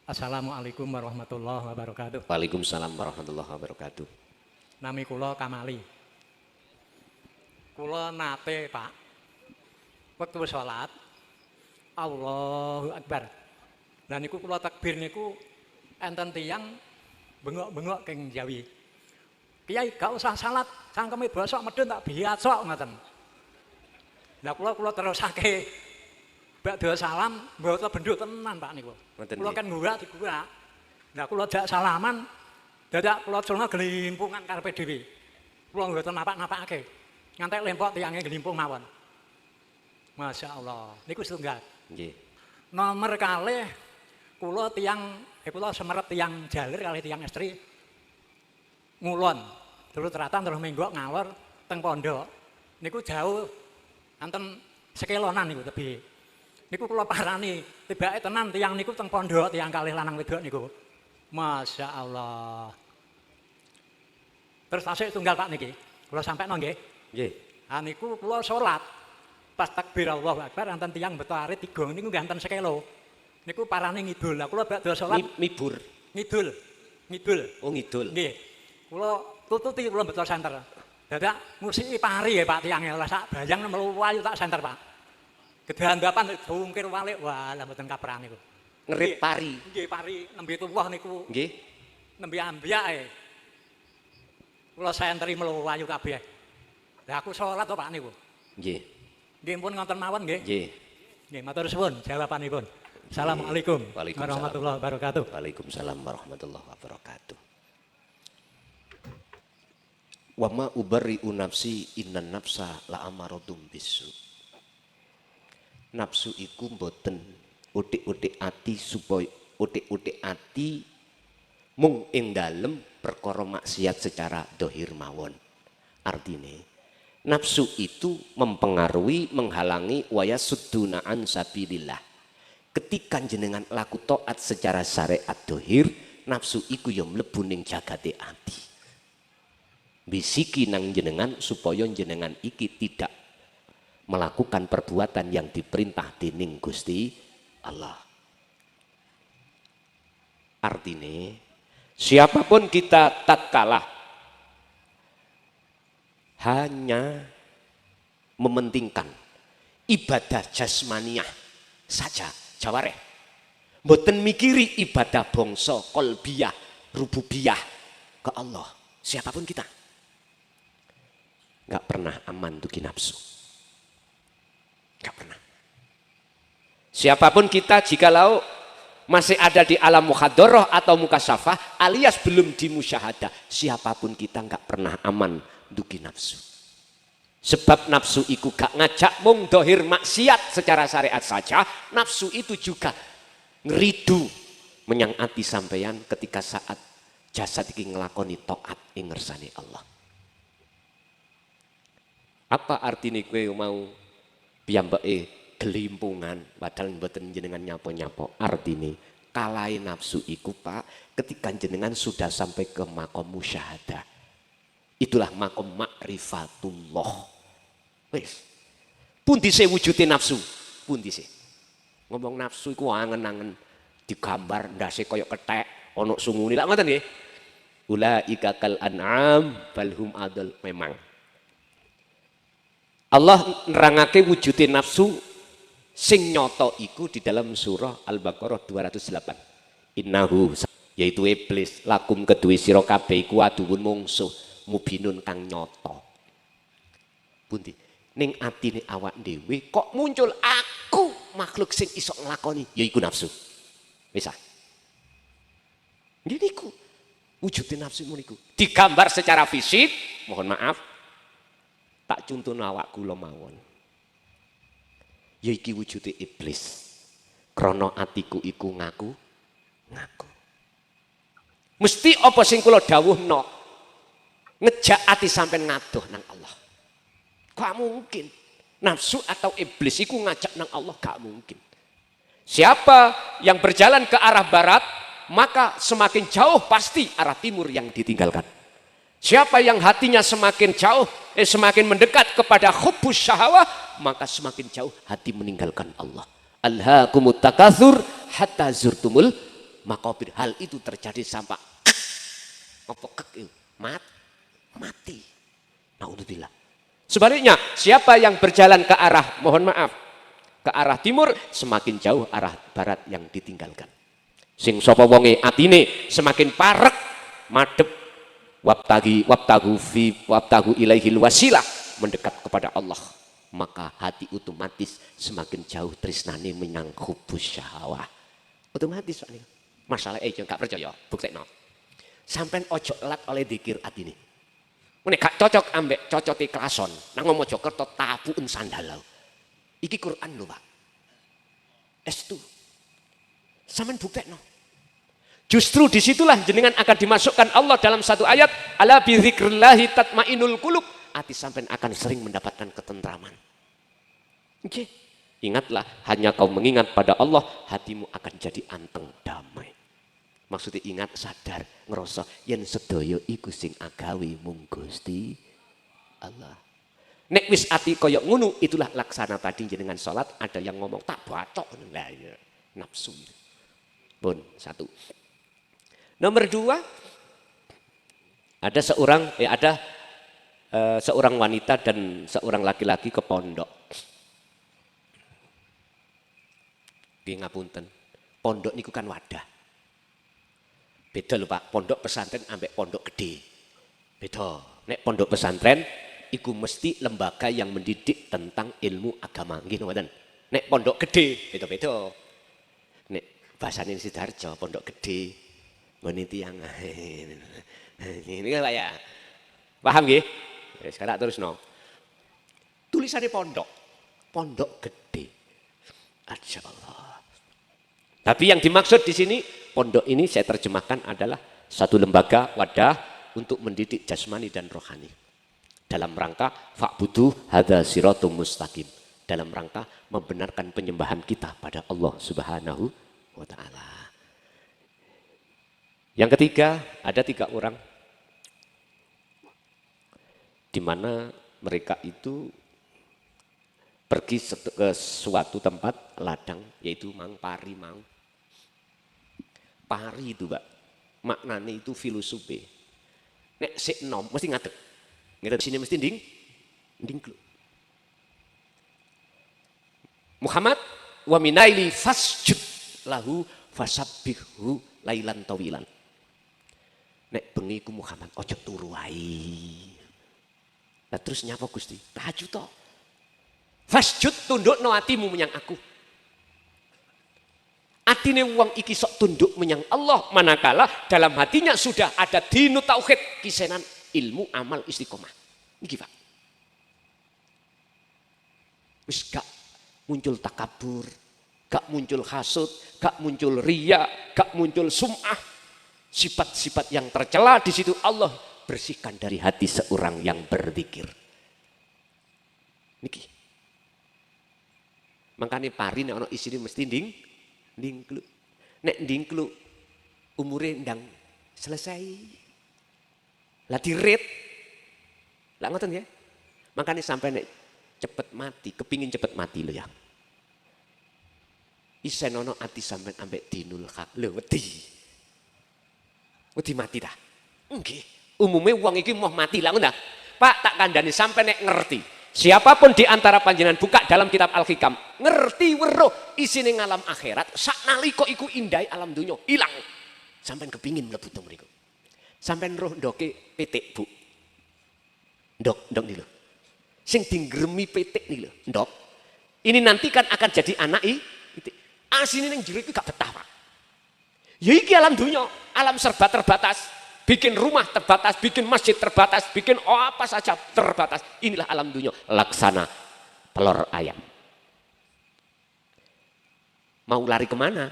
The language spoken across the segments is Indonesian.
Assalamualaikum warahmatullahi wabarakatuh. Waalaikumsalam warahmatullahi wabarakatuh. Nami kula Kamali. Kula nate, Pak, wektu salat Allahu Akbar. Lah niku kula takbir niku enten tiyang bengok-bengok keng Jawi. Kiai gak usah salat, cangkeme bosok medun tak biasok ngoten. Lah kula terusake badhe salam mboten bendho tenan Pak niku. Kula kan ngurak digurak. Lah kula jak salaman dadak kula culna gelimpungan karepe dhewe. Kula mboten napak-napakake. Ngantek lempok tiyange gelimpung mawon. Masya Allah. Niku setunggal. Nggih. Nomor kalih kula kula semeret tiyang jalir kalih tiyang estri ngulon. Terus teratan terus menggok ngalor teng pondok. Niku jauh anten sekelonan niku tebih. Niku kula parani, tibake tenan tiyang niku teng pondok tiyang kalih lanang wedok niku. Masya Allah. Terus tasik tunggal Pak niki. Kula sampekno nggih. Nggih. Ha niku kula salat. Pas takbir Allahu Akbar anten tiyang beto arit tiga niku nggih anten sekelo. Niku parane ngidul. Lah kula badhe salat Mibur. ngidul. Ngidul. Oh ngidul. Nggih. Kula tututi kula beto senter. Dadak musiki pari ya Pak tiyange lah sak bayang melu wayu tak senter Pak. Gedandapan jungkir walik wah lah mboten kaprah niku. Ngerit pari. Nggih pari nembe tuwuh niku. Nggih. Nembe ambyake. Kula senteri melu wayu kabeh. Lah aku salat to Pak niku. Nggih. Nggih pun ngoten mawon nggih. Nggih. Nggih matur suwun jawabanipun. Assalamualaikum warahmatullahi wabarakatuh. Waalaikumsalam warahmatullahi wabarakatuh. Wa ma ubarri'u nafsi innan nafsa la'amaradum bisu. Nafsu iku mboten utik-utik ati supaya utik-utik ati mung ing dalem perkara maksiat secara dohir mawon. Artine nafsu itu mempengaruhi, menghalangi wayasudduna an sabilillah. Ketika jenengan laku taat secara syariat dohir, nafsu iku ya mlebu ning jagate ati. Bisiki nang jenengan supaya jenengan iki tidak melakukan perbuatan yang diperintah dening Gusti Allah. Artinya siapapun kita tatkala hanya mementingkan ibadah jasmaniah saja, jawareh, mboten mikiri ibadah bangsa qalbiyah rububiyah ke Allah. Siapapun kita nggak pernah aman tuh nafsu, nggak pernah. Siapapun kita jikalau masih ada di alam mukhadharah atau mukasyafah alias belum dimusyahadah, siapapun kita nggak pernah aman duki nafsu. Sebab nafsu itu gak ngajak mung dohir maksiat secara syariat saja, nafsu itu juga ngeridu menyang ati sampeyan ketika saat jasad iki nglakoni taat ing ngersane Allah. Apa artinya kowe mau piyambake gelimpungan padahal mboten jenengan nyapo-nyapo? Artine kalai nafsu iku Pak ketika jenengan sudah sampai ke makom musyahadah. Itulah makom ma'rifatullah. Wis. Pundi se wujude nafsu? Pundi se? Ngomong nafsu iku angen-angen digambar ndase kaya kethek ana sungune. Lah ngoten nggih. Ulaika kal an'am balhum adal memang. Allah nerangake wujude nafsu sing nyata iku di dalam surah Al-Baqarah 208. Innahu yaitu iblis lakum kedue sira kabeh iku aduwun mungsuh mubinun kang nyata. Pundi ning atine awak dhewe kok muncul aku makhluk sing iso nglakoni yaiku nafsu. Wis ah. Nggih niku wujude nafsu niku digambar secara fisik, mohon maaf tak contohno awak kula mawon. Ya iki wujude iblis. Krana atiku iku ngaku. Mesti apa sing kula dawuhno ngejak ati sampean ngadoh nang Allah. Gak mungkin. Nafsu atau iblis iku ngajak nang Allah gak mungkin. Siapa yang berjalan ke arah barat, maka semakin jauh pasti arah timur yang ditinggalkan. Siapa yang hatinya semakin jauh, semakin mendekat kepada hubbus syahwah, maka semakin jauh hati meninggalkan Allah. Alhaakumut takatsur hatta zurtumul maqabir. Hal itu terjadi sampai apa kek mati. Naudzubillah. Sebaliknya, siapa yang berjalan ke arah, mohon maaf, ke arah timur, semakin jauh arah barat yang ditinggalkan. Sing sapa wonge atine semakin parek, madhep, wabtagu ilaihil wasilah, mendekat kepada Allah, maka hati otomatis semakin jauh tresnane menyang hubus syahwah. Otomatis Pak. Masalah gak percaya, buktekno. Sampeyan ojo elat oleh zikir atine. Nek gak cocok ambek cocote klason, nang Mojokerto tabuken sandal. Iki Quran lho, Pak. Estu. Sampeyan buktekno. Justru disitulah jenengan akan dimasukkan Allah dalam satu ayat, ala bi dzikrillahi tatmainul qulub. Hati sampean akan sering mendapatkan ketentraman. Oke. Ingatlah, hanya kau mengingat pada Allah, hatimu akan jadi anteng damai. Maksudnya ingat, sadar, ngerasa yen sedaya iku sing agawe mung Gusti Allah. Nek wis ati kaya ngono, itulah laksana tadi jenengan salat, ada yang ngomong tak bacok lah ya, nafsu. Pun satu. Nomor dua, ada seorang wanita dan seorang laki-laki ke pondok. Ngapunten, pondok niku kan wadah. Beda lho Pak, pondok pesantren ambek pondok gede. Beda. Nek pondok pesantren iku mesti lembaga yang mendidik tentang ilmu agama. Nggih ngoten. Nek pondok gede beda-beda. Nek bahasane Sidoarjo pondok gede ngene tiyang. Ini Pak ya. Paham nggih? Sekarang terusno. Tulisannya pondok. Pondok gede. Masyaallah. Tapi yang dimaksud di sini, pondok ini saya terjemahkan adalah satu lembaga wadah untuk mendidik jasmani dan rohani. Dalam rangka fa'budu hadza siratum mustaqim. Dalam rangka membenarkan penyembahan kita pada Allah Subhanahu wa taala. Yang ketiga, ada 3 orang di mana mereka itu pergi ke suatu tempat ladang, yaitu pari. Pari itu Pak, maknanya itu filosofi. Nek sik nom mesti ngadeg. Ngadeg sini mesti ding. Muhammad wa minaili fasjud lahu fasabbihu lailan tawilan. Nek bengi ku Muhammad ojo turu wae. Lah terus nyapa Gusti? Tahajud to. Fasjud, tundukno atimu menyang aku. Atine wong iki sok tunduk menyang Allah, manakala dalam hatinya sudah ada dinu tauhid, kisenan ilmu amal istiqomah. Niki Pak. Wis gak muncul takabur, gak muncul hasud, gak muncul riya, gak muncul sum'ah. Sifat-sifat yang tercela di situ Allah bersihkan dari hati seorang yang berzikir. Niki. Makanya pari nek ana isine mesti ndingkluk. Nek ndingkluk umure ndang selesai. Lah dirit. Lah ngoten ya. Makanya sampai nek cepet mati, kepingin cepet mati lho ya. Isen ana ati sampean ambek dinul hak. Lho wedi. Wedi mati dah. Nggih. Umume wong iki mau mati lah ngono. Pak tak kandhani sampai nek ngerti. Siapapun di antara panjenengan buka dalam kitab Al-Hikam, ngerti weruh isine ngalam akhirat, saknalika iku indai alam dunya, ilang. Sampeyan kepingin mlebu teng mriku. Sampeyan roh ndoke pitik, Bu. Ndok nih lho. Sing dinggremi pitik nih lho, ndok. Ini nanti kan akan jadi anak pitik. Asine ning jero iku gak betah, Pak. Ya iki alam dunya, alam serba terbatas. Bikin rumah terbatas, bikin masjid terbatas, bikin apa saja terbatas. Inilah alam dunia, laksana pelor ayam. Mau lari kemana?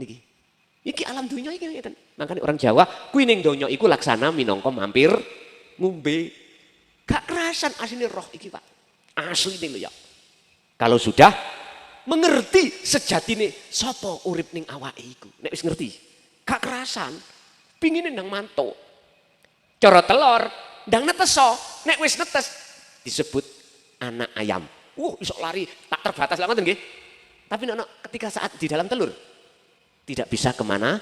Niki alam dunia iki. Makanya orang Jawa, kuwi ning donya iku laksana minangka mampir ngombe. Gak kerasan asline roh iki, Pak. Asli lho ya. Kalau sudah mengerti sejatine sapa urip ning awake iku. Nek wis ngerti, gak kerasan. Pingin ndang mantuk. Cara telur, ndang neteso, nek wis netes disebut anak ayam. Iso lari tak terbatas lah ngoten nggih. Tapi ketika saat di dalam telur Tidak bisa kemana?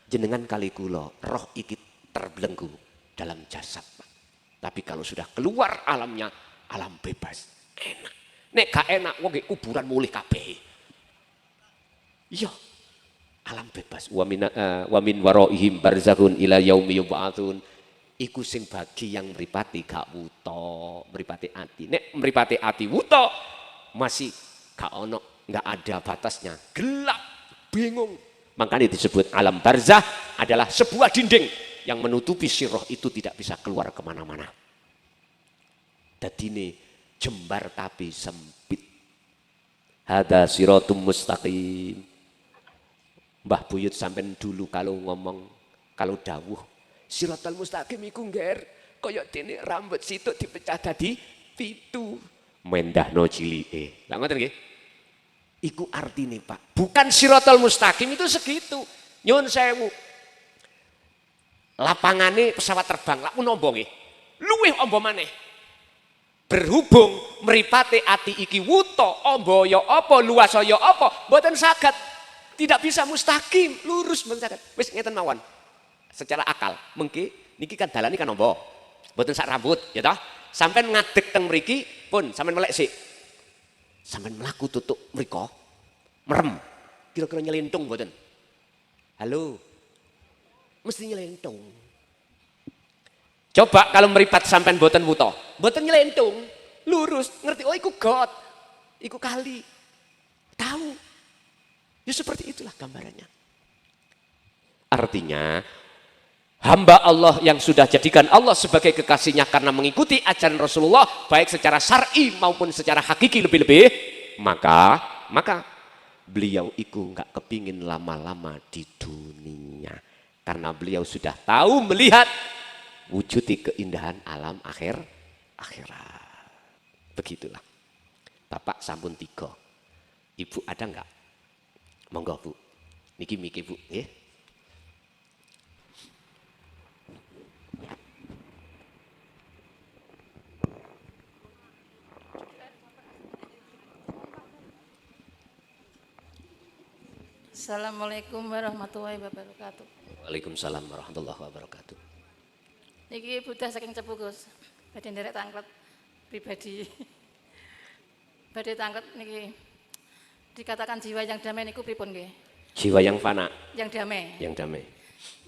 Jenengan kali kula, roh iki terbelenggu dalam jasad, Pak. Tapi kalau sudah keluar alamnya, alam bebas, enak. Nek gak enak, wong kuburan mulih kabeh. Iya, alam bebas. Wa min waraihim barzakhun ila yaumi yub'atsun. Iku sing bagi yang mripati gak wuta, mripati ati. Nek mripati ati wuta, masih gak ono, gak ada batasnya. Gelap, bingung. Makanya disebut alam barzah adalah sebuah dinding yang menutupi si roh itu tidak bisa keluar kemana-mana. Dadine jembar tapi sempit. Hada siratum mustaqim. Mbah Buyut sampean dulu kalau ngomong, kalau dawuh siratal mustaqim iku ngger kaya dene rambut situk dipecah dadi 7. Mendahno cilike. Lah ngoten nggih. Iku artine Pak. Bukan siratal mustaqim itu segitu. Nyun sewu. Lapangane pesawat terbang lak nombo nggih. Luwih ombo maneh. Berhubung mripate ati iki wuta, amba ya apa, luasa ya apa, mboten saged. Tidak bisa mustaqim, lurus mboten saged. Wis ngeten mawon. Secara akal, mengki niki kan dalane kan amba. Mboten sak rambut, ya toh? Sampeyan ngadeg teng mriki, pun sampeyan melek sik. Sampeyan mlaku tutuk mriko. Merem. Kira-kira nyelentung mboten? Halo. Mesti nyelentung. Coba kalau meripat sampean mboten wuta, mboten nyelentung, lurus, ngerti oh iku got. Iku kali. Tahu. Ya seperti itulah gambarannya. Artinya hamba Allah yang sudah jadikan Allah sebagai kekasihnya karena mengikuti ajaran Rasulullah baik secara syar'i maupun secara hakiki lebih-lebih, maka beliau itu nggak kepingin lama-lama di dunia karena beliau sudah tahu melihat wujud keindahan alam akhirat. Begitulah. Bapak sampun 3. Ibu ada nggak? Monggo Bu. Niki Bu, nggih. Assalamualaikum warahmatullahi wabarakatuh. Waalaikumsalam warahmatullahi wabarakatuh. Niki Buddha saking Cepu Gus. Badhe nderek tanglet pribadi. Badhe tanglet niki dikatakan jiwa yang damai niku pripun nggih? Jiwa yang fana. Yang damai. Yang damai.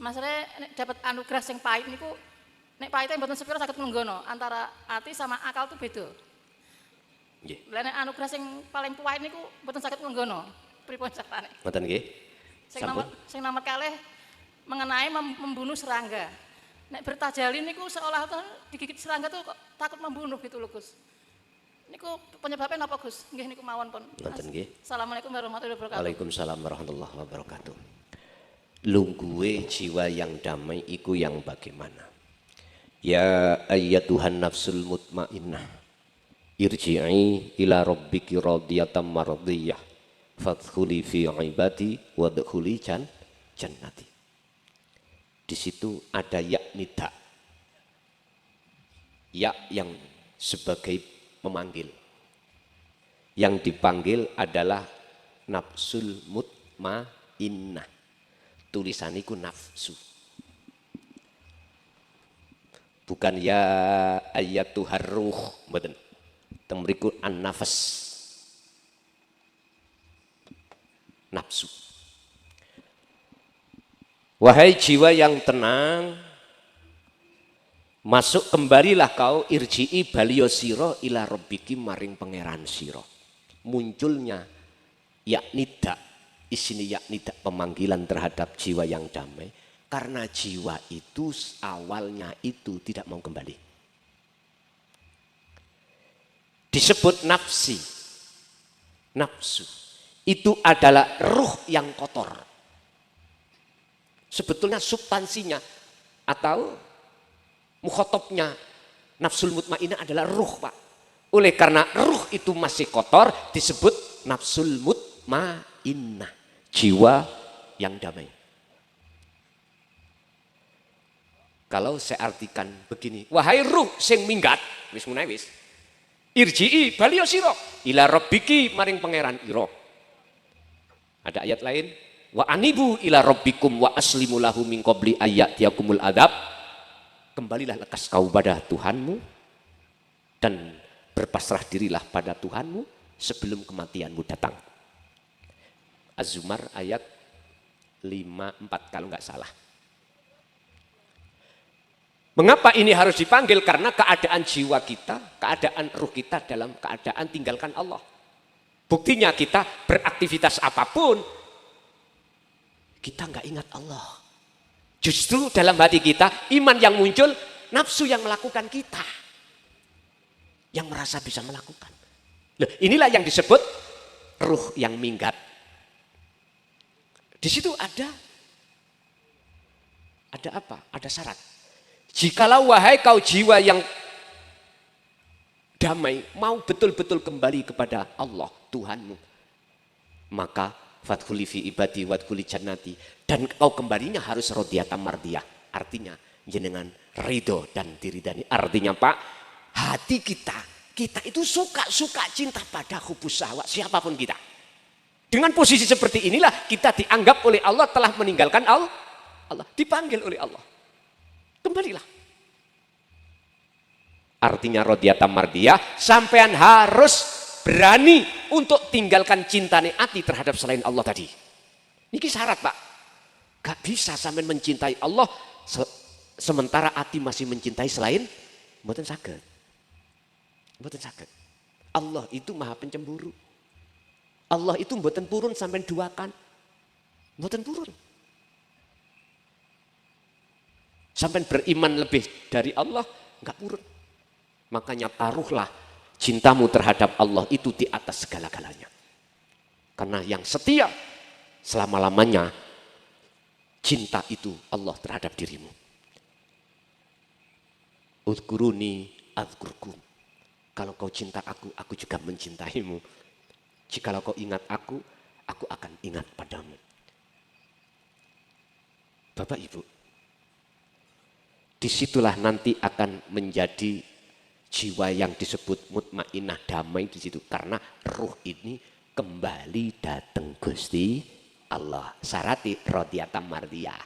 Masalahe nek dapat anugerah sing pahit niku nek pahite mboten sepira saged menggono antara ati sama akal itu beda. Nggih. Lah nek anugerah sing paling pahit niku mboten saged menggono. Pripun carane? Ngoten nggih. Sing nomor kalih mengenai membunuh serangga. Nek bertajalin niku seolah digigit serangga tuh kok takut membunuh gitu loh Gus. Niku penyebabnya napa Gus? Nggih niku mawon pun. Ngoten nggih. Assalamualaikum warahmatullahi wabarakatuh. Waalaikumsalam warahmatullahi wabarakatuh. Lungguhe jiwa yang damai iku yang bagaimana? Ya ayyatuhan nafsul mutmainnah. Irji'i ila rabbiki radiyatan mardiyah. Fadkhuli fi ibadi wadkhuli jannati. Di situ ada ya nida. Ya yang sebagai memanggil. Yang dipanggil adalah nafsul mutmainnah. Tulisaniku nafsu. Bukan ya ayyatuhar ruh, mboten. Teng mriku an-nafas. Nafsu. Wahai jiwa yang tenang, masuk kembalilah kau irji'i balio siro ila rabbiki maring pangeran siro. Munculnya yaknida, isini yaknida pemanggilan terhadap jiwa yang damai. Karena jiwa itu awalnya itu tidak mau kembali. Disebut nafsi, nafsu. Itu adalah ruh yang kotor. Sebetulnya substansinya atau mukhotobnya nafsul mutmainnah adalah ruh Pak. Oleh karena ruh itu masih kotor disebut nafsul mutmainnah. Jiwa yang damai. Kalau saya artikan begini, wahai ruh sing minggat, wis munai wis. Irji'i balio sira ila rabbiki maring pangeran ira. Ada ayat lain, Wa anibu ila rabbikum wa aslimu lahu min qabli ayyatiyakumul adab. Kembalilah lekas kau pada Tuhanmu dan berpasrah dirilah pada Tuhanmu sebelum kematianmu datang. Az-Zumar ayat 54 kalau nggak salah. Mengapa ini harus dipanggil? Karena keadaan jiwa kita, keadaan ruh kita dalam keadaan tinggalkan Allah. Buktinya kita beraktivitas apapun, kita nggak ingat Allah. Justru dalam hati kita, iman yang muncul, nafsu yang melakukan kita. Yang merasa bisa melakukan. Loh, inilah yang disebut ruh yang minggat. Di situ ada apa? Ada syarat. Jikalau wahai kau jiwa yang damai, mau betul-betul kembali kepada Allah, Tuhanmu, maka fadkhuli fi ibadi wadkhuli jannati, dan kau kembalinya harus radiyatan mardiyah, artinya jenengan ridho dan diridani. Artinya Pak, hati kita itu suka cinta pada hubus syahwat siapapun kita. Dengan posisi seperti inilah kita dianggap oleh Allah telah meninggalkan Allah, dipanggil oleh Allah. Kembalilah. Artinya radiyatan mardiyah, sampean harus berani untuk tinggalkan cintane ati terhadap selain Allah tadi. Ini syarat Pak. Gak bisa sampean mencintai Allah sementara ati masih mencintai selain, mboten saged. Mboten saged. Allah itu maha pencemburu. Allah itu mboten purun sampean duakan. Mboten purun. Sampai beriman lebih dari Allah, enggak purun. Makanya taruhlah cintamu terhadap Allah itu di atas segala-galanya. Karena yang setia selama-lamanya, cinta itu Allah terhadap dirimu. Udkuruni adzkurkum. Kalau kau cinta aku juga mencintaimu. Jikalau kau ingat aku akan ingat padamu. Bapak Ibu, disitulah nanti akan menjadi jiwa yang disebut mutmainnah, damai di situ. Karena ruh ini kembali datang Gusti Allah. Syarati radiyatan mardiyah.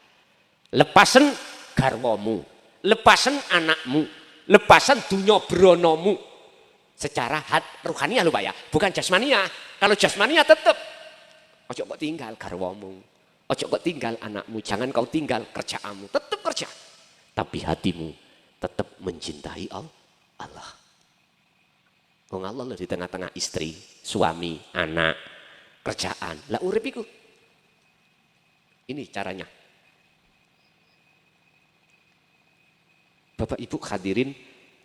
Lepasen garwamu, lepasen anakmu, lepasen dunya bronomu. Secara ruhaniah lho Pak ya, bukan jasmaniah. Kalau jasmaniah tetap ojo kok tinggal garwamu, ojo kok tinggal anakmu, jangan kau tinggal kerjaanmu, tetap kerja. Tapi hatimu tetap mencintai Allah. Wong Allah loh di tengah-tengah istri, suami, anak, kerjaan. Lah urip iku. Ini caranya. Bapak Ibu hadirin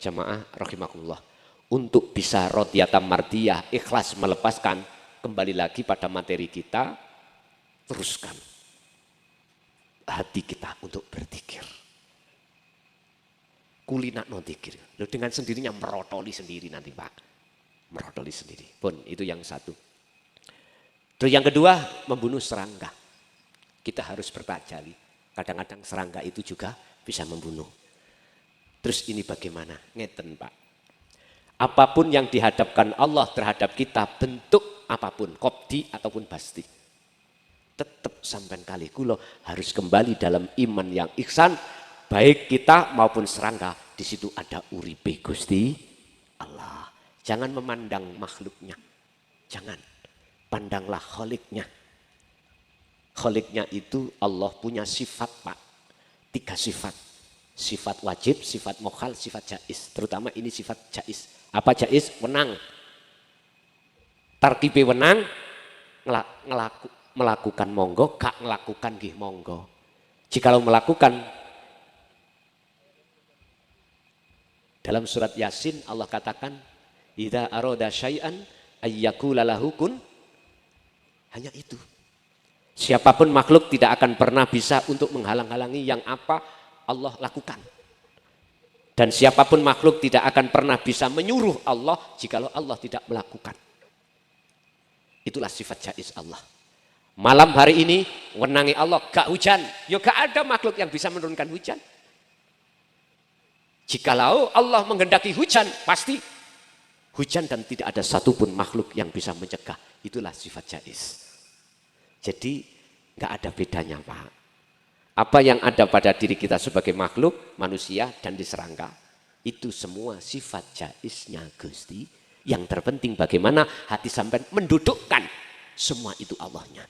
jamaah rahimakumullah. Untuk bisa radiyatan mardiyah, ikhlas melepaskan, kembali lagi pada materi kita, teruskan hati kita untuk berzikir. Kulinak no zikir. Dengan sendirinya merotoli sendiri nanti Pak. Merotoli sendiri. Pun itu yang satu. Terus yang kedua, membunuh serangga. Kita harus bertajali. Kadang-kadang serangga itu juga bisa membunuh. Terus ini bagaimana? Ngeten Pak. Apapun yang dihadapkan Allah terhadap kita, bentuk apapun, qobdi ataupun basti, tetap sampai kali kulo harus kembali dalam iman yang ihsan. Baik kita maupun serangga, di situ ada uripe Gusti Allah. Jangan memandang makhluknya, jangan, pandanglah kholiknya. Kholiknya itu Allah punya sifat Pak, 3 sifat. Sifat wajib, sifat mokhal, sifat jais. Terutama ini sifat jais. Apa jais? Wenang. Tarkibe wenang, melakukan monggo, gak melakukan nggih monggo. Jikalau melakukan, dalam surat Yasin Allah katakan, idza arada syai'an ayyaqula lahu kun. Hanya itu. Siapapun makhluk tidak akan pernah bisa untuk menghalang-halangi yang apa Allah lakukan. Dan siapapun makhluk tidak akan pernah bisa menyuruh Allah jikalau Allah tidak melakukan. Itulah sifat jais Allah. Malam hari ini wenangi Allah gak hujan, ya gak ada makhluk yang bisa menurunkan hujan. Jikalau Allah menghendaki hujan, pasti hujan dan tidak ada satupun makhluk yang bisa mencegah. Itulah sifat jais. Jadi Nggak ada bedanya, Pak. Apa yang ada pada diri kita sebagai makhluk, manusia, dan di serangga, itu semua sifat jaiznya Gusti. Yang terpenting bagaimana hati sampai mendudukkan semua itu Allahnya.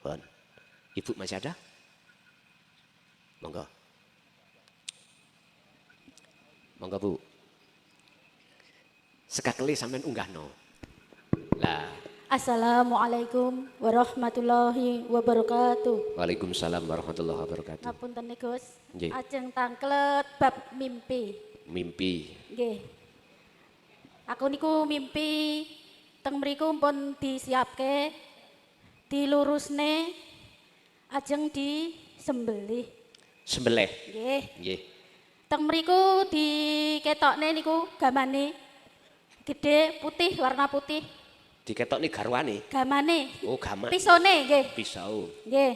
Bon. Ibu masih ada? Monggo. Monggo Bu. Sekakali sampean unggah no. Lah. Assalamualaikum warahmatullahi wabarakatuh. Waalaikumsalam warahmatullahi wabarakatuh. Ngapunten nih Gus. Nggih. Ajeng tangklet bab mimpi. Mimpi. Nggih. Aku niku mimpi teng mriku pun disiapke, dilurusne, ajeng disembelih. Sembelih. Nggih. Nggih. Teng mriku diketokne niku gamane gede putih, warna putih. Diketok nih garwane. Gamane. Oh, gama. Pisone nggih. Pisau. Nggih.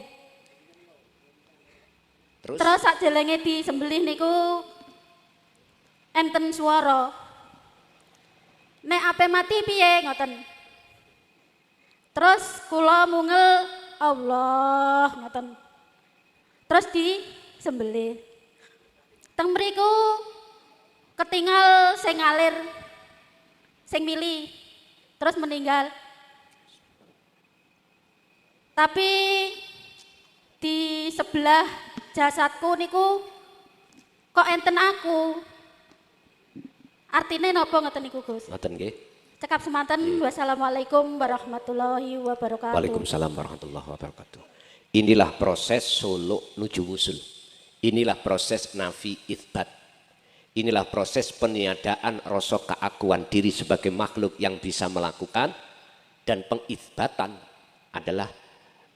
Terus sakjelenge disembelih niku enten swara. Nek ape mati piye ngoten. Terus kula mungel Allah ngoten. Terus disembelih. Teng mriku ketinggal sing ngalir sing mili. Terus meninggal. Tapi di sebelah jasadku niku kok enten aku. Artinya napa ngoten niku Gus? Ngoten nggih. Cekap semanten. Wassalamualaikum warahmatullahi wabarakatuh. Waalaikumsalam warahmatullahi wabarakatuh. Inilah proses suluk nuju wusul. Inilah proses nafi itsbat. Inilah proses peniadaan rasa keakuan diri sebagai makhluk yang bisa melakukan, dan pengitsbatan adalah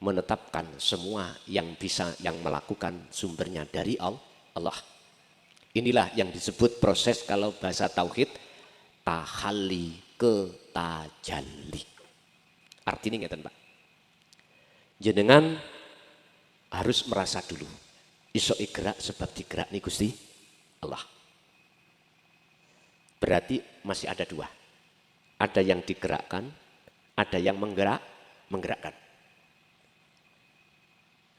menetapkan semua yang bisa yang melakukan sumbernya dari Allah. Inilah yang disebut proses kalau bahasa tauhid tahalli ke tajalli. Artinya ngeten Pak. Jenengan harus merasa dulu iso gerak sebab digerak nih Gusti Allah. Berarti masih ada dua. Ada yang digerakkan, ada yang menggerakkan.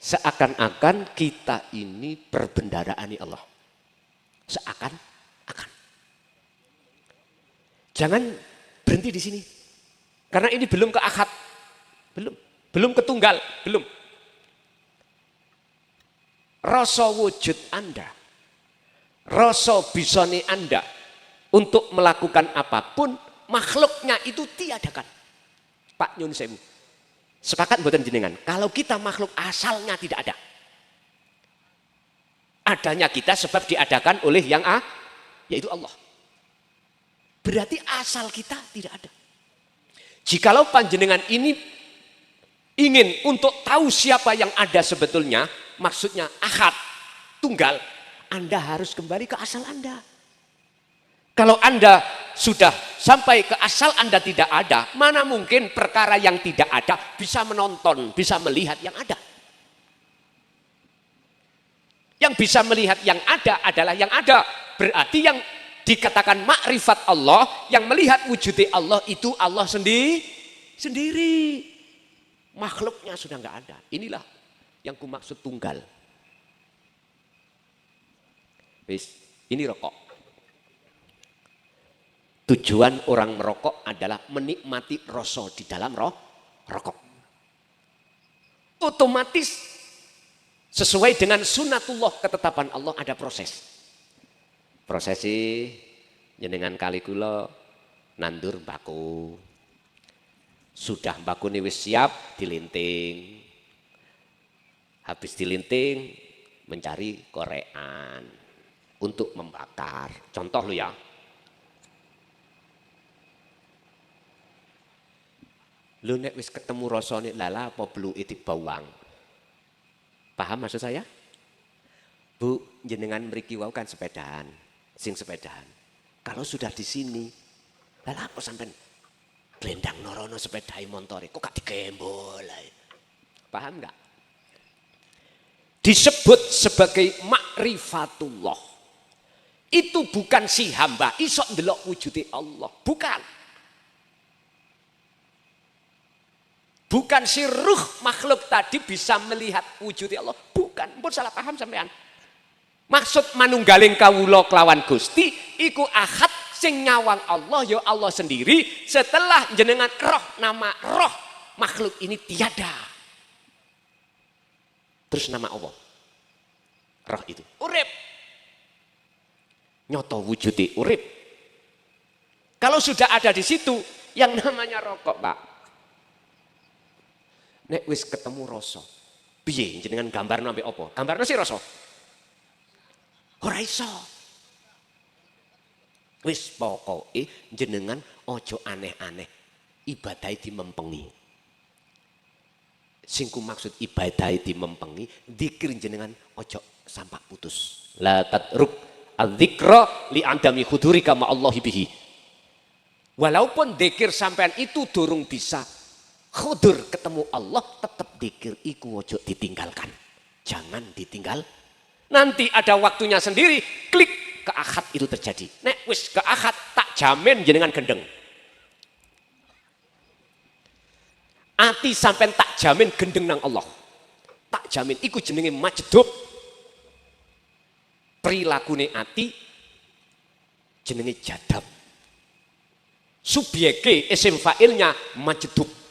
Seakan-akan kita ini berbendaraani Allah. Seakan-akan. Jangan berhenti di sini. Karena ini belum ke akad. Belum ke tunggal, belum. Rasa wujud Anda, rasa bisane Anda untuk melakukan apapun, makhluknya itu tiadakan. Pak Nyun Sewu, sepakat mboten jenengan? Kalau kita makhluk asalnya tidak ada. Adanya kita sebab diadakan oleh yang yaitu Allah. Berarti asal kita tidak ada. Jikalau panjenengan ini ingin untuk tahu siapa yang ada sebetulnya, maksudnya ahad, tunggal, Anda harus kembali ke asal Anda. Kalau Anda sudah sampai ke asal Anda tidak ada, mana mungkin perkara yang tidak ada bisa menonton, bisa melihat yang ada. Yang bisa melihat yang ada adalah yang ada. Berarti yang dikatakan makrifat Allah, yang melihat wujudnya Allah itu Allah sendiri. Makhluknya sudah nggak ada. Inilah yang kumaksud tunggal. Ini rokok. Tujuan orang merokok adalah menikmati rasa di dalam rokok. Otomatis sesuai dengan sunatullah, ketetapan Allah, ada proses. Prosesi jenengan kali kula nandur mbako. Sudah mbako ini wis siap dilinting. Habis dilinting mencari korean untuk membakar. Contoh lu ya. Lu nek wis ketemu rasane lala apa bluke dibawang. Paham maksud saya? Bu, jenengan mriki wau kan sepedaan, sing sepedaan. Kalau sudah di sini, lala apa sampean glendang norono sepedai montore kok gak digembol. Paham enggak? Disebut sebagai makrifatullah. Itu bukan si hamba iso ndelok wujude Allah, bukan. Bukan si ruh makhluk tadi bisa melihat wujud Allah. Bukan, pun salah paham sampean. Maksud manunggaling kawula kelawan Gusti iku ahad sing nyawang Allah ya Allah sendiri. Setelah jenengan roh nama roh makhluk ini tiada. Terus nama Allah. Roh itu urip. Nyoto wujudi urip. Kalau sudah ada di situ yang namanya rokok, Pak. Nek wis ketemu rasa. Piye jenengan gambarno ambek apa? Gambarno sih rasa. Ora iso. Wis pokoke jenengan ojo aneh-aneh. Ibadahe dimempengi. Sing ku maksud ibadahe dimempengi, zikir jenengan ojo sampak putus. La tatruk adzikra li andami hudurika ma Allahi bihi. Walaupun zikir sampean itu durung bisa khudur ketemu Allah, tetap zikir iku ojo ditinggalkan. Jangan ditinggal. Nanti ada waktunya sendiri, klik ke ahad itu terjadi. Nek wis ke ahad tak jamin jenengan gendeng. Ati sampean tak jamin gendeng nang Allah. Tak jamin iku jenenge majdub. Prilakune ati jenenge jadab. Subyeke isim fa'ilnya majdub.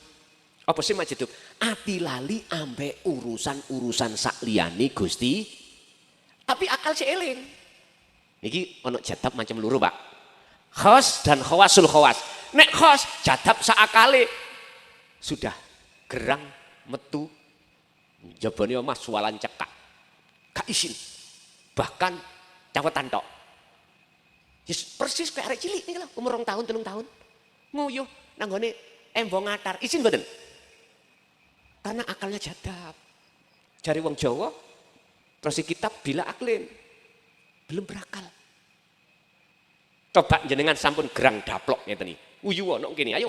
Apa sih majdub? Ati lali ambek urusan-urusan sakliyane Gusti. Tapi akal si eling. Niki ono jadab macam luru, Pak. Khos dan khawasul khawas. Nek khos jadab saakale sudah gerang metu jabane omah sualan cekak. Gak isin. Bahkan cawetan tok. Persis kayak arek cilik niki lho, umur 2 tahun, 3 tahun. Nguyuh nang gone embong ngatar. Isin mboten? Karena akalnya jadab. Jari wong Jawa terus kitab bila aklin belum berakal. Coba jenengan sampun gerang daplok ngeten iki. Uyu ono kene, ayo.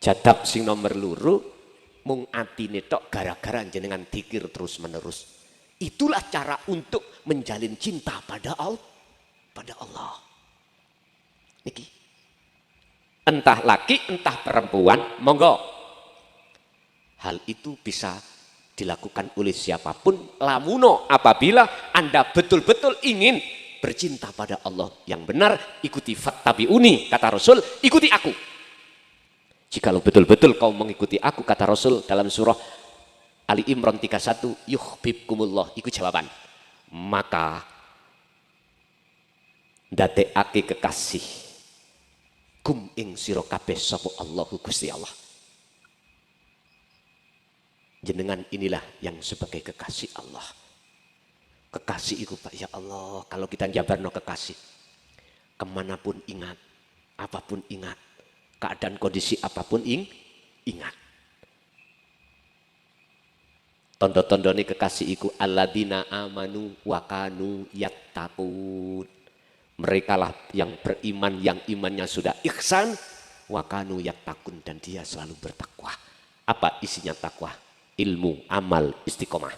Jadab sing nomor loro mung atine tok gara-gara jenengan dikir terus menerus. Itulah cara untuk menjalin cinta pada Allah. Niki. Entah laki, entah perempuan, monggo. Hal itu bisa dilakukan oleh siapapun lamuno apabila Anda betul-betul ingin bercinta pada Allah yang benar, ikuti fattabi'uni kata Rasul, ikuti aku. Jikalau betul-betul kau mengikuti aku kata Rasul dalam surah Ali Imran 31, yuhibbukumullah, iku jawaban. Maka ndadekake kekasih kum ing sira kabeh sapa Allahu Gusti Allah. Jenengan inilah yang sebagai kekasih Allah. Kekasih itu Pak, ya Allah, kalau kita jabarno kekasih, kemanapun ingat, apapun ingat, keadaan kondisi apapun ingat. Tondo-tondone kekasih iku alladzina amanu wa kanu yattaqun. Mereka lah yang beriman, yang imannya sudah ihsan, wa kanu yattaqun, dan dia selalu bertakwa. Apa isinya takwa? Ilmu, amal, istiqomah.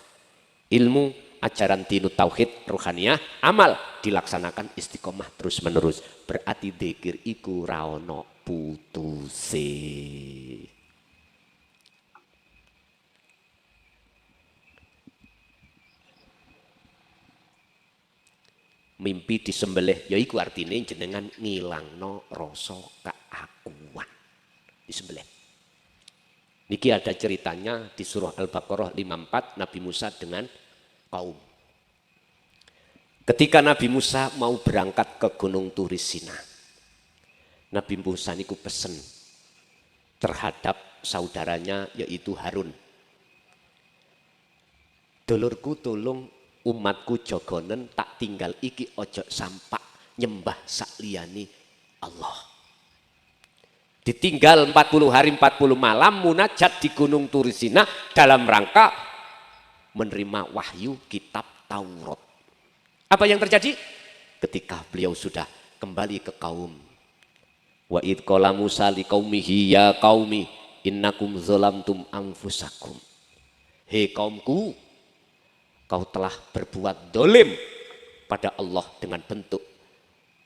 Ilmu, ajaran dinu tauhid, ruhaniyah, amal dilaksanakan istiqomah terus menerus. Berarti dzikir iku ra ono putuse. Mimpi disembelih yaiku artine jenengan ngilangno rasa keakuan. Disembelih. Niki ada ceritanya di surah Al-Baqarah 54 Nabi Musa dengan kaum. Ketika Nabi Musa mau berangkat ke Gunung Turisina, Nabi Musa niku pesen terhadap saudaranya yaitu Harun. Dulurku tolong umatku jogonen tak tinggal iki ojo sampak nyembah sakliyane Allah. Ditinggal 40 hari 40 malam munajat di Gunung Turisina dalam rangka menerima wahyu kitab Taurat. Apa yang terjadi? Ketika beliau sudah kembali ke kaum. Wa id qala Musa liqaumihi ya qaumi innakum zalamtum anfusakum. Hei kaumku, kau telah berbuat dolim pada Allah dengan bentuk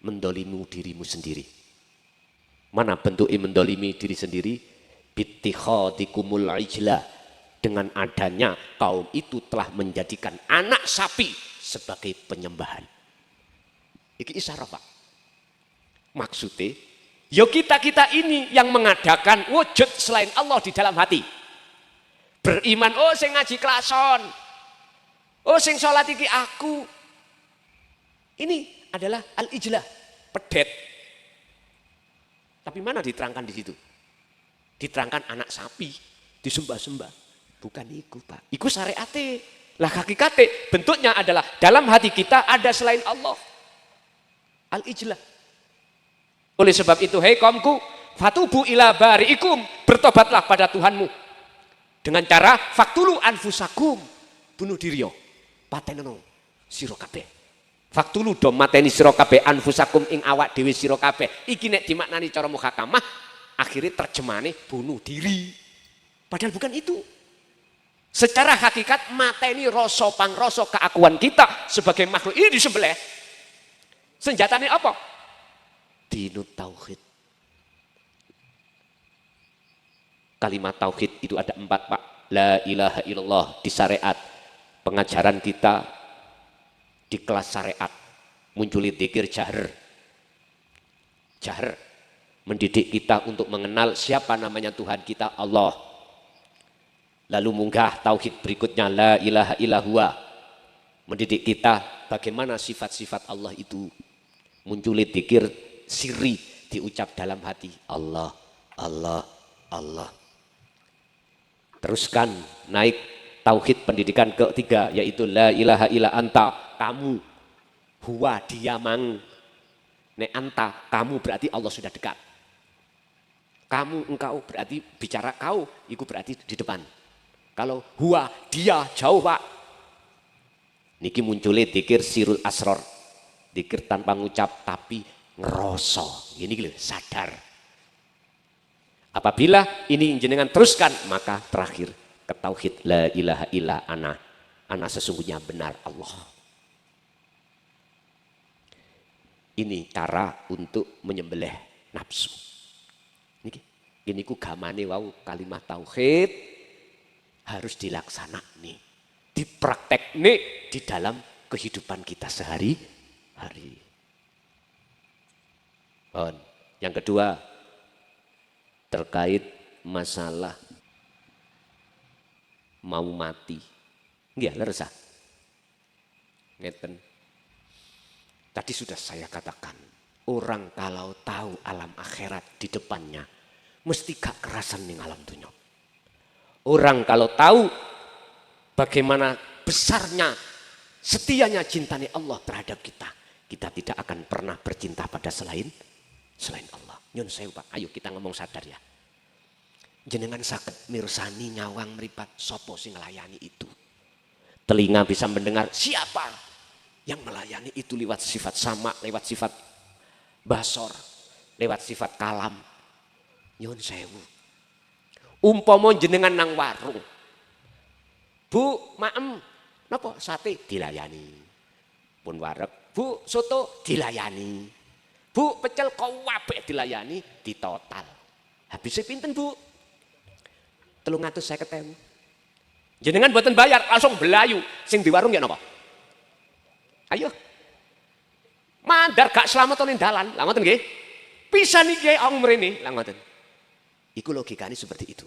mendolimu dirimu sendiri. Mana bentuk mendolimi diri sendiri? Bittikhadikumul ijla, dengan adanya kaum itu telah menjadikan anak sapi sebagai penyembahan. Iki isyarat Pak. Maksudnya, yo kita ini yang mengadakan wujud selain Allah di dalam hati. Beriman, oh sing ngaji klason, oh sing sholat iki aku. Ini adalah al-ijlah, pedet. Tapi mana diterangkan di situ? Diterangkan anak sapi, disembah-sembah. Bukan iku Pak, iku syariate. Lah hakikate bentuknya adalah dalam hati kita ada selain Allah. Al-ijlah. Oleh sebab itu, hei kaumku, fatubu ila bari'ikum, bertobatlah pada Tuhanmu. Dengan cara faktulu anfusakum, bunuh diri yo. Patenono sira kabeh. Faktulu do mateni sira kabeh anfusakum ing awak dhewe sira kabeh. Iki nek dimaknani cara muhakamah, akhirnya terjemahane bunuh diri. Padahal bukan itu. Secara hakikat mateni rasa pangrasa keakuan kita sebagai makhluk ini disembelih. Senjatanya apa? Dinut tauhid. Kalimat tauhid itu ada 4 Pak. La ilaha illallah di syariat. Pengajaran kita di kelas syariat. Munculi dzikir jahr. Jahr. Mendidik kita untuk mengenal siapa namanya Tuhan kita, Allah. Lalu munggah tauhid berikutnya, la ilaha illahua. Mendidik kita bagaimana sifat-sifat Allah itu. Munculi dzikir sirri diucap dalam hati, Allah, Allah, Allah. Teruskan naik tauhid pendidikan ketiga, yaitu la ilaha illa anta, kamu, huwa dia mang. Nek anta, kamu berarti Allah sudah dekat. Kamu, engkau berarti bicara kau, itu berarti di depan. Kalau huwa dia jauh Pak. Niki munculnya dzikir sirul asror, dzikir tanpa ngucap tapi ngeroso, gini gitu, sadar. Apabila ini jenengan teruskan, maka terakhir ke tauhid la ilaha illa ana sesungguhnya benar Allah. Ini cara untuk menyembelih nafsu. Ini ku gamane wau kalimat tauhid harus dilaksanakan, dipraktekne di dalam kehidupan kita sehari-hari. Yang kedua, terkait masalah mau mati. Nggih, leres. Ngeten. Tadi sudah saya katakan, orang kalau tahu alam akhirat di depannya, mesti gak kerasan ning alam dunia. Orang kalau tahu bagaimana besarnya, setianya cintanya Allah terhadap kita, kita tidak akan pernah bercinta pada selain Allah. Nyun sewu Pak, ayo kita ngomong sadar ya. Jenengan saged mirsani nyawang mripat sapa sing nglayani itu. Telinga bisa mendengar siapa yang melayani itu lewat sifat sama, lewat sifat basor, lewat sifat kalam. Nyun sewu. Umpama jenengan nang warung. Bu, maem, napa sate dilayani. Pun wareg, Bu, soto dilayani. Bu, pecel kowabek dilayani, di total. Habisnya pinten Bu? 350.000. Jenengan buatan bayar, langsung belayu. Sing di warung ya napa? Ayo. Mandar gak selamat ning dalan. Lah ngoten nggih. Pisan iki ong mrene, lah ngoten. Iku logikanya seperti itu.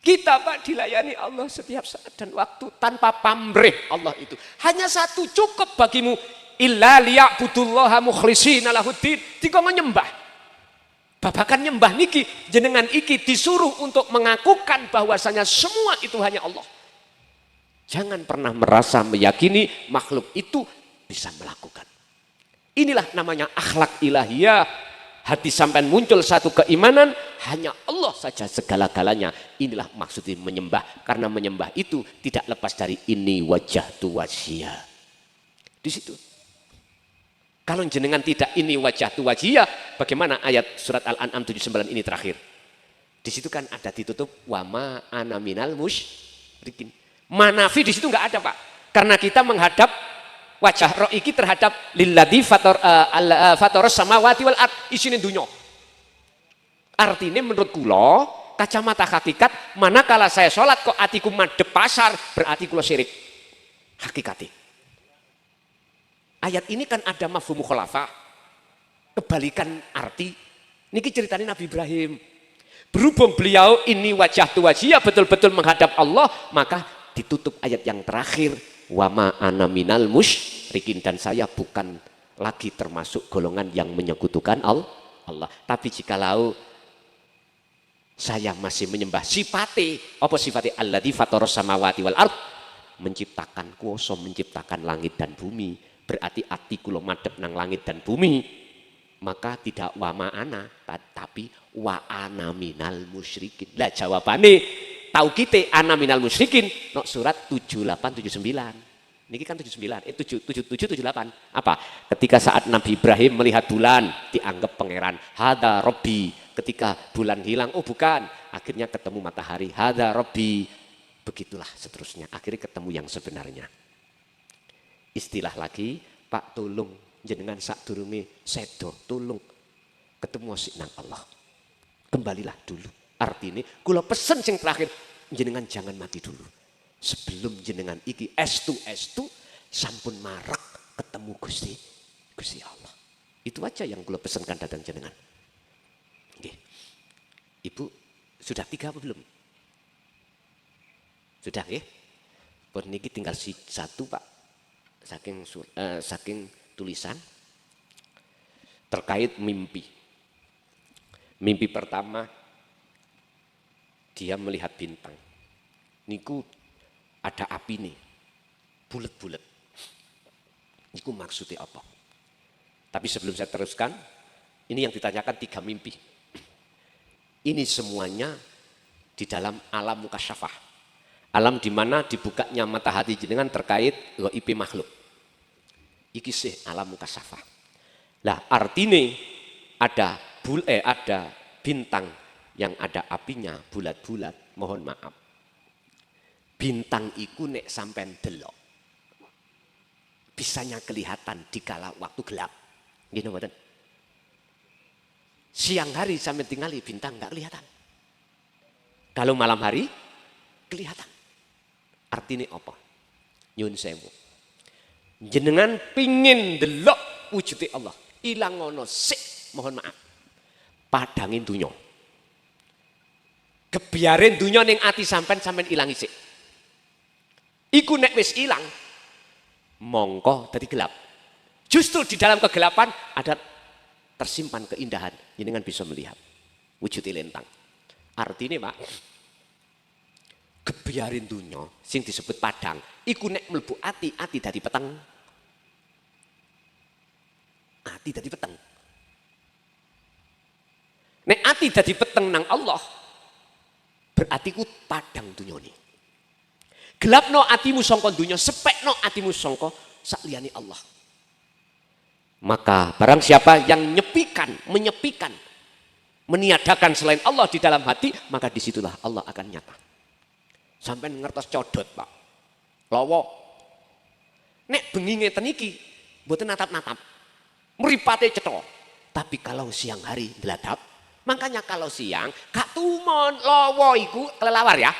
Kita Pak dilayani Allah setiap saat dan waktu tanpa pamrih Allah itu. Hanya satu cukup bagimu. Illa liya'budullaha mukhlishina lahuddin. Dikongkon nyembah. Babakan nyembah niki jenengan iki disuruh untuk mengakukan bahwasanya semua itu hanya Allah. Jangan pernah merasa meyakini makhluk itu bisa melakukan. Inilah namanya akhlak ilahiyah. Hati sampai muncul satu keimanan, hanya Allah saja segala-galanya. Inilah maksudnya menyembah. Karena menyembah itu tidak lepas dari ini wajah tu wajhiyah. Di situ. Kalau jenengan tidak ini wajah tu wajhiyah, bagaimana ayat surat Al-An'am 79 ini terakhir? Di situ kan ada ditutup wama ana minal musyrikin. Manafi di situ nggak ada Pak. Karena kita menghadap wajah roh iki terhadap lilladzi fataras samawati wal ard isine dunya. Artinya menurut kula, kacamata hakikat, manakala saya sholat kok atiku madhep pasar, berarti kula syirik. Hakikati. Ayat ini kan ada mafhum mukhalafah. Kebalikan arti. Niki ceritanya Nabi Ibrahim. Berhubung beliau ini wajah tu wajiyah betul-betul menghadap Allah, maka ditutup ayat yang terakhir. Wa ma ana minal musyrikin, dan saya bukan lagi termasuk golongan yang menyekutukan Allah. Tapi jikalau saya masih menyembah sifate, apa sifate? Alladzi fataras samawati wal ard, menciptakan, kuasa menciptakan langit dan bumi. Berarti ati kula madhep nang langit dan bumi, maka tidak wa ma'ana, tapi wa ana minal musyrikin. Lah jawabane tahu kita ana minal musyrikin no surat 7879. Niki kan 7778. Apa? Ketika saat Nabi Ibrahim melihat bulan dianggap pangeran. Hada Robbi. Ketika bulan hilang, oh bukan. Akhirnya ketemu matahari. Hada Robbi. Begitulah seterusnya. Akhirnya ketemu yang sebenarnya. Istilah lagi, Pak tolong jenengan sak durunge sedo, tolong ketemu sik nang Allah. Kembalilah dulu. Artinya kula pesen sing terakhir, jenengan jangan mati dulu. Sebelum jenengan iki estu sampun marak ketemu Gusti Allah. Itu aja yang kula pesenkan datang jenengan. Oke. Ibu sudah 3 apa belum? Sudah ya? Pun niki tinggal satu Pak. Saking tulisan terkait mimpi. Mimpi pertama dia melihat bintang. Niku ada api nih, bulat-bulat. Niku maksudnya apa? Tapi sebelum saya teruskan, ini yang ditanyakan 3 mimpi. Ini semuanya di dalam alam mukasyafah. Alam di mana dibukanya mata hati jenengan terkait gaib makhluk. Iki sih alam mukasyafah. Lah artinya ada bintang yang ada apinya bulat-bulat, mohon maaf. Bintang iku nek sampean delok bisanya kelihatan dikala waktu gelap. Gini mboten. Siang hari sampai tingali bintang enggak kelihatan. Kalau malam hari kelihatan. Artinya apa? Nyun sewu. Jenengan pingin delok wujude Allah. Ilang ngono sik, mohon maaf. Padangin dunya. Kebiarin dunya ning ati sampean ilangi sik. Iku nek wis ilang, mongko dadi gelap. Justru di dalam kegelapan ada tersimpan keindahan. Jenengan bisa melihat wujude lentang. Artinya Pak, kebiarin dunya sing disebut padang iku nek mlebu ati dadi peteng. Ati dadi peteng. Nek ati dadi peteng nang Allah, berarti ku padang dunyane. Gelapno atimu sangka dunya, sepekno atimu sangka sakliyane Allah. Maka barang siapa yang menyepikan, meniadakan selain Allah di dalam hati, maka disitulah Allah akan nyata. Sampai ngertos codot Pak, lawa. Nek bengi ngeten iki, mboten natap-natap, mripate cetha. Tapi kalau siang hari ndeladap, makanya kalau siang gak tumon lawa iku kelelawar ya,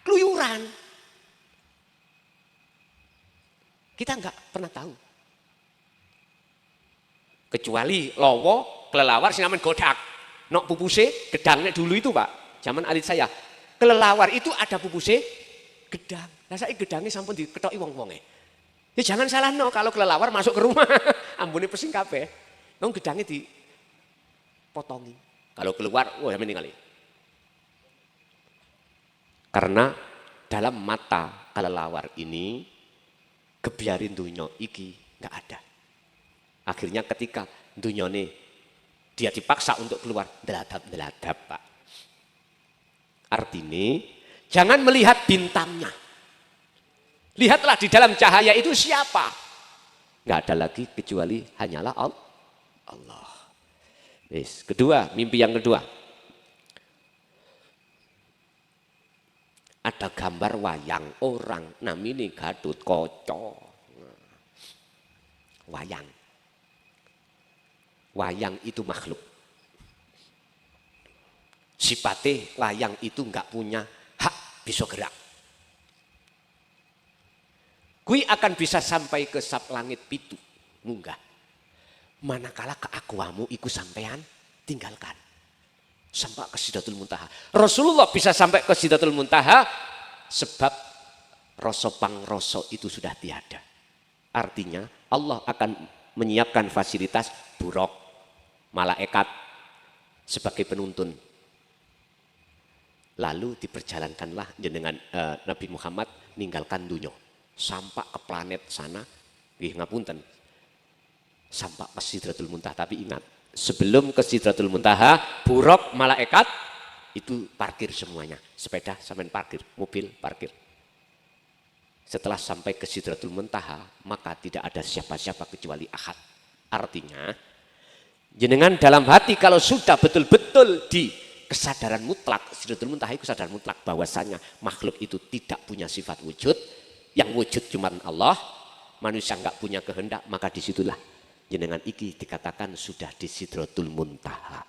keluyuran. Kita nggak pernah tahu. Kecuali lawa kelelawar sing namanya godak. Nok pupuse gedangnya dulu itu Pak, zaman alit saya. Kelelawar itu ada pupuse gedang. Lah saiki gedangnya sampun diketoki wong-wonge. Ya jangan salah no kalau kelelawar masuk ke rumah. Ambune pesing kabeh. Nang gedangnya dipotongi. Kalau keluar, wah mending kali. Karena dalam mata kelelawar ini kebiarin dunya iki nggak ada. Akhirnya ketika dunyane dia dipaksa untuk keluar, deladap Pak. Artinya jangan melihat bintangnya. Lihatlah di dalam cahaya itu siapa. Nggak ada lagi kecuali hanyalah Allah. Yes. Kedua, mimpi yang kedua. Ada gambar wayang orang namine Gatut Kaca. Wayang itu makhluk. Sifatnya layang itu enggak punya hak bisa gerak. Kui akan bisa sampai ke sap langit pitu munggah. Manakala keakuamu iku sampean tinggalkan. Sampai ke Sidratul Muntaha. Rasulullah bisa sampai ke Sidratul Muntaha sebab rasa pangrasa itu sudah tiada. Artinya Allah akan menyiapkan fasilitas buruk, malaikat sebagai penuntun. Lalu diperjalankanlah jenengan Nabi Muhammad ninggalkan dunia sampai ke planet sana. Nggih ngapunten. Sampai ke Sidratul Muntaha, tapi ingat, sebelum ke Sidratul Muntaha, buruk malaikat itu parkir semuanya. Sepeda sampai parkir, mobil parkir. Setelah sampai ke Sidratul Muntaha, maka tidak ada siapa-siapa kecuali Ahad. Artinya, jenengan dalam hati kalau sudah betul-betul di kesadaran mutlak, Sidratul Muntaha itu kesadaran mutlak bahwasanya makhluk itu tidak punya sifat wujud, yang wujud cuma Allah, manusia enggak punya kehendak, maka disitulah jenengan iki dikatakan sudah di Sidratul Muntaha.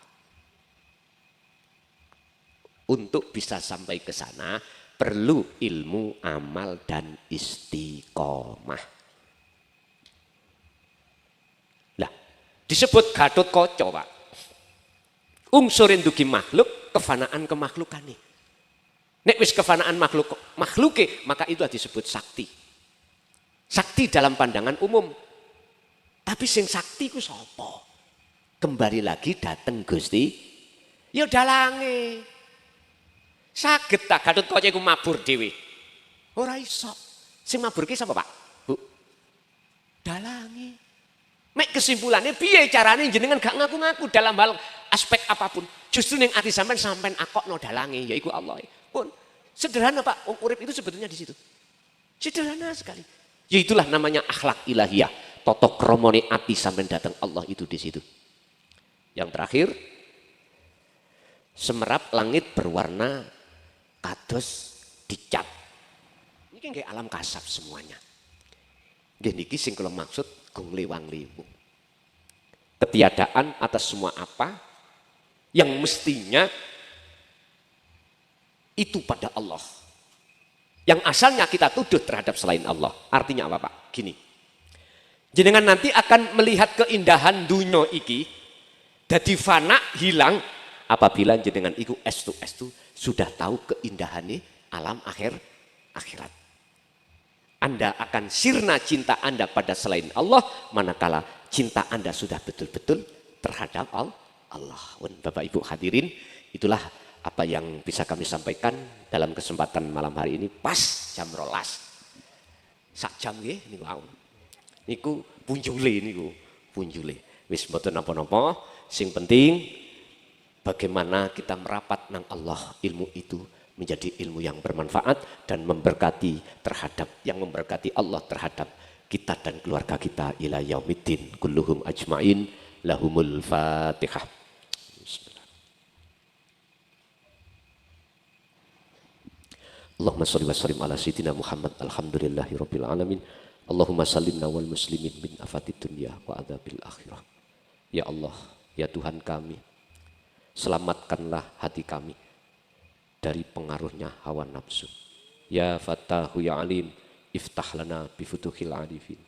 Untuk bisa sampai ke sana perlu ilmu, amal dan istiqomah. Lah, disebut Gatotkaca, Pak. Unsur indugi makhluk, kefanaan kemakhlukan nih. Nek wis kefanaan makhluke, maka itu disebut sakti. Sakti dalam pandangan umum. Tapi sing sakti ku sapa? Kembali lagi dateng Gusti, ya dalange. Saged tak Gatotkaca iku mabur dhewe. Ora iso. Sing mabur ki sapa, Pak? Bu. Dalange. Mek kesimpulannya piye carane jenengan gak ngaku-ngaku dalam hal aspek apapun. Justru ning ati sampean akokno dalange yaiku Allah. Pun sederhana Pak, urip itu sebetulnya di situ. Sederhana sekali. Ya itulah namanya akhlak ilahiyah. Toto kromone ati sampai datang Allah itu di situ. Yang terakhir, semerap langit berwarna kados dicat. Ini kan kayak alam kasab semuanya. Dan ini sing kalau maksud gong lewang liwung. Ketiadaan atas semua apa yang mestinya itu pada Allah. Yang asalnya kita tuduh terhadap selain Allah. Artinya apa Pak? Gini. Jenengan nanti akan melihat keindahan dunia iki dadi fana hilang apabila jenengan iku estu sudah tahu keindahannya alam akhirat. Anda akan sirna cinta Anda pada selain Allah manakala cinta Anda sudah betul-betul terhadap Allah. Bapak Ibu hadirin, itulah apa yang bisa kami sampaikan dalam kesempatan malam hari ini pas jam 12. Sak jam nggih niku wae. Niku punjule. Wis mboten napa-napa, sing penting bagaimana kita merapat nang Allah, ilmu itu menjadi ilmu yang bermanfaat dan memberkati Allah terhadap kita dan keluarga kita ila yaumiddin kulluhum ajmain lahumul Fatihah. Allahumma shalli wa sallim ala sayyidina Muhammad alhamdulillahi rabbil alamin. Allahumma salimna wal muslimin min afatid dunya wa adzabil akhirah. Ya Allah, ya Tuhan kami, selamatkanlah hati kami dari pengaruhnya hawa nafsu. Ya Fattahu ya Alim, iftah lana bifutuhil arifin.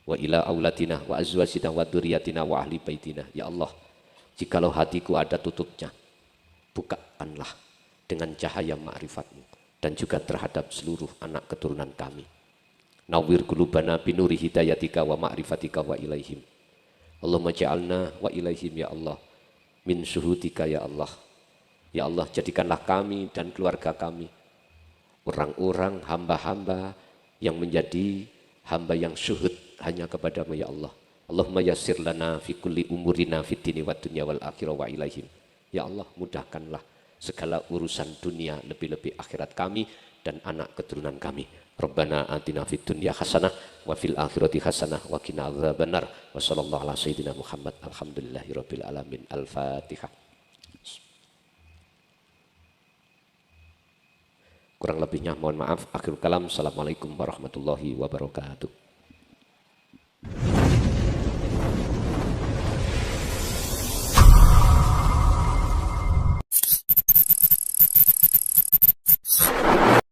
Wa ila aulatina wa azwajina wa dzurriyyatina wa ahli baitina. Ya Allah, jikalau hatiku ada tutupnya, bukakanlah dengan cahaya ma'rifatmu dan juga terhadap seluruh anak keturunan kami. Nawwir qulubana binuri hidayatika wa ma'rifatika wa ilaihim. Allahumma ja'alna wa ilaihim ya Allah min syuhudika ya Allah. Ya Allah, jadikanlah kami dan keluarga kami orang-orang hamba-hamba yang menjadi hamba yang syuhud hanya kepadamu ya Allah. Allahumma yassir lana fi kulli umurina fid dini wad dunya wal akhirah wa ilaihim. Ya Allah, mudahkanlah segala urusan dunia lebih-lebih akhirat kami dan anak keturunan kami. Rabbana atina fid dunya hasanah wa fil akhirati hasanah wa qina adzabannar. Wa sallallahu ala sayyidina Muhammad alhamdulillahirabbil alamin. Al-Fatihah. Kurang lebihnya mohon maaf. Akhirul kalam. Assalamualaikum warahmatullahi wabarakatuh.